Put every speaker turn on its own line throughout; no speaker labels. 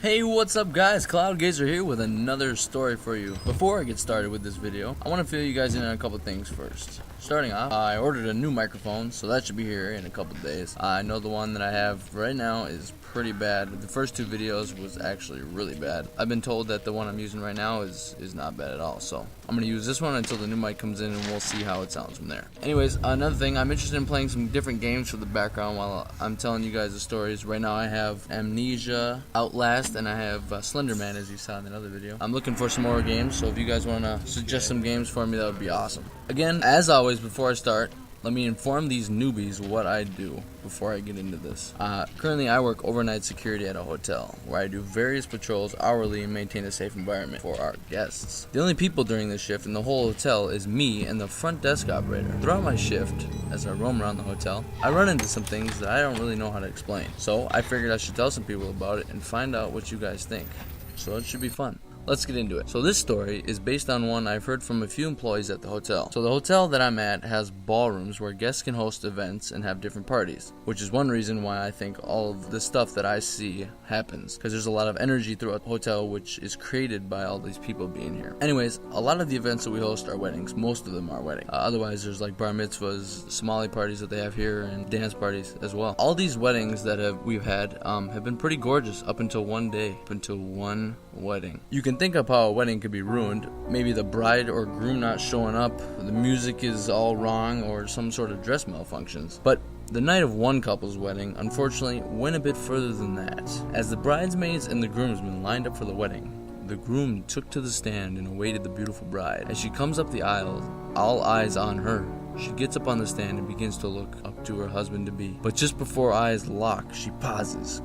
Hey, what's up guys? Cloud Gazer here with another story for you. Before I get started with this video, I want to fill you guys in on a couple things first. Starting off, I ordered a new microphone, so that should be here in a couple days. I know the one that I have right now is pretty bad. The first two videos was actually really bad. I've been told that the one I'm using right now is not bad at all, so I'm going to use this one until the new mic comes in and we'll see how it sounds from there. Anyways, another thing, I'm interested in playing some different games for the background while I'm telling you guys the stories. Right now I have Amnesia, Outlast, and I have Slenderman, as you saw in another video. I'm looking for some more games, so if you guys want to suggest some games for me, that would be awesome. Again, as always, before I start, let me inform these newbies what I do before I get into this. Currently, I work overnight security at a hotel, where I do various patrols hourly and maintain a safe environment for our guests. The only people during this shift in the whole hotel is me and the front desk operator. Throughout my shift, as I roam around the hotel, I run into some things that I don't really know how to explain. So I figured I should tell some people about it and find out what you guys think. So it should be fun. Let's get into it. So this story is based on one I've heard from a few employees at the hotel. So the hotel that I'm at has ballrooms where guests can host events and have different parties, which is one reason why I think all of the stuff that I see happens, because there's a lot of energy throughout the hotel which is created by all these people being here. Anyways, a lot of the events that we host are weddings. Most of them are weddings. Otherwise, there's like bar mitzvahs, Somali parties that they have here, and dance parties as well. All these weddings that we've had have been pretty gorgeous up until one day, up until one wedding. You can think of how a wedding could be ruined. Maybe the bride or groom not showing up, the music is all wrong, or some sort of dress malfunctions. But the night of one couple's wedding, unfortunately, went a bit further than that. As the bridesmaids and the groomsmen lined up for the wedding, the groom took to the stand and awaited the beautiful bride. As she comes up the aisle, all eyes on her, she gets up on the stand and begins to look up to her husband-to-be. But just before eyes lock, she pauses.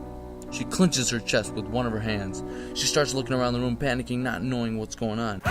She clenches her chest with one of her hands. She starts looking around the room, panicking, not knowing what's going on.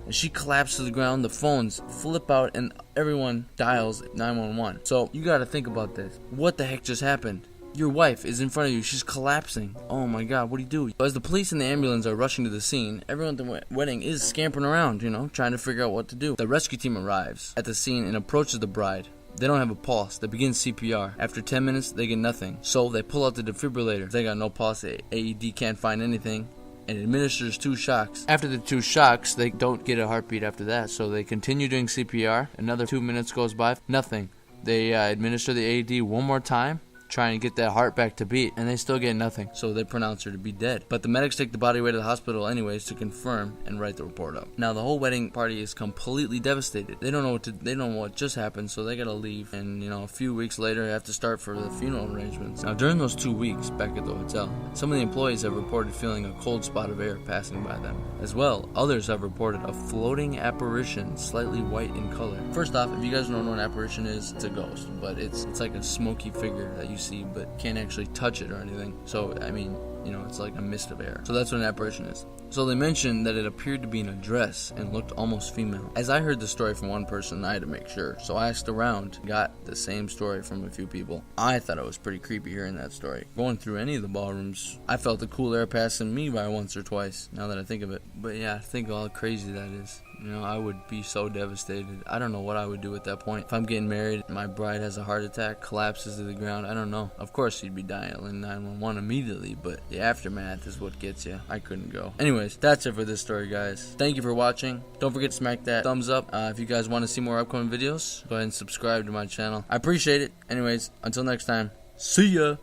As she collapses to the ground, the phones flip out and everyone dials 911. So you gotta think about this. What the heck just happened? Your wife is in front of you. She's collapsing. Oh my god, what do you do? As the police and the ambulance are rushing to the scene, everyone at the wedding is scampering around, trying to figure out what to do. The rescue team arrives at the scene and approaches the bride. They don't have a pulse. They begin CPR. After 10 minutes, they get nothing. So they pull out the defibrillator. They got no pulse. AED can't find anything, and administers 2 shocks. After the 2 shocks, they don't get a heartbeat after that. So they continue doing CPR. Another 2 minutes goes by. Nothing. They administer the AED one more time, trying to get that heart back to beat, and they still get nothing, so they pronounce her to be dead. But the medics take the body away to the hospital anyways to confirm and write the report up. Now the whole wedding party is completely devastated. They don't know what just happened, so they gotta leave, and a few weeks later have to start for the funeral arrangements. Now during those 2 weeks back at the hotel, some of the employees have reported feeling a cold spot of air passing by them. As well, others have reported a floating apparition, slightly white in color. First off, if you guys don't know what an apparition is, it's a ghost, but it's like a smoky figure that you see but can't actually touch it or anything. So I mean, it's like a mist of air. So that's what an apparition is. So they mentioned that it appeared to be in a dress and looked almost female. As I heard the story from one person, I had to make sure. So I asked around, got the same story from a few people. I thought it was pretty creepy hearing that story. Going through any of the ballrooms, I felt the cool air passing me by once or twice, now that I think of it. But yeah, think how crazy that is. I would be so devastated. I don't know what I would do at that point. If I'm getting married, my bride has a heart attack, collapses to the ground, I don't know. Of course you'd be dialing 911 immediately, but the aftermath is what gets you. I couldn't go. Anyways, that's it for this story, guys. Thank you for watching. Don't forget to smack that thumbs up. If you guys want to see more upcoming videos, go ahead and subscribe to my channel. I appreciate it. Anyways, until next time, see ya!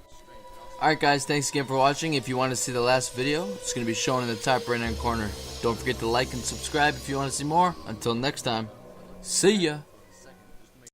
Alright guys, thanks again for watching. If you want to see the last video, it's going to be shown in the top right hand corner. Don't forget to like and subscribe if you want to see more. Until next time, see ya!